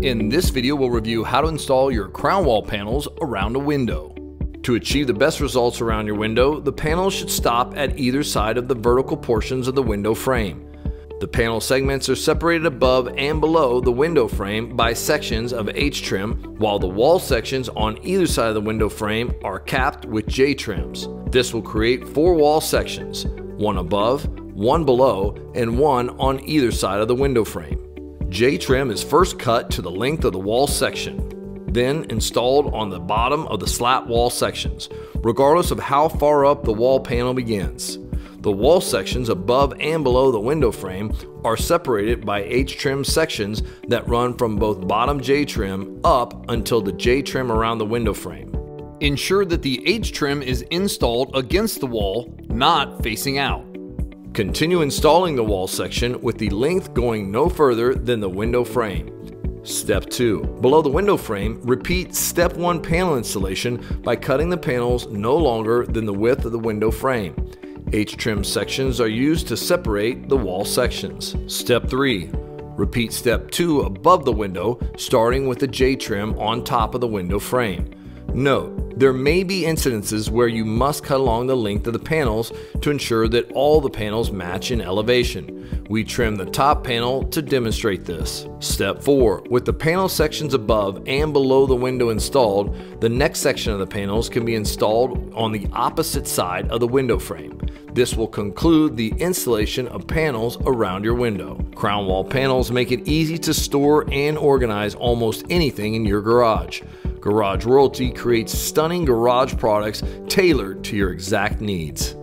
In this video, we'll review how to install your CrownWall panels around a window. To achieve the best results around your window, the panels should stop at either side of the vertical portions of the window frame. The panel segments are separated above and below the window frame by sections of H-trim, while the wall sections on either side of the window frame are capped with J-trims. This will create 4 wall sections, one above, one below, and one on either side of the window frame. J-trim is first cut to the length of the wall section, then installed on the bottom of the slat wall sections, regardless of how far up the wall panel begins. The wall sections above and below the window frame are separated by H-trim sections that run from both bottom J-trim up until the J-trim around the window frame. Ensure that the H-trim is installed against the wall, not facing out. Continue installing the wall section with the length going no further than the window frame. Step 2. Below the window frame, repeat Step 1 panel installation by cutting the panels no longer than the width of the window frame. H-trim sections are used to separate the wall sections. Step 3. Repeat Step 2 above the window, starting with the J-trim on top of the window frame. Note, there may be incidences where you must cut along the length of the panels to ensure that all the panels match in elevation. We trim the top panel to demonstrate this. Step 4. With the panel sections above and below the window installed, the next section of the panels can be installed on the opposite side of the window frame. This will conclude the installation of panels around your window. CrownWall panels make it easy to store and organize almost anything in your garage. Garage Royalty creates stunning garage products tailored to your exact needs.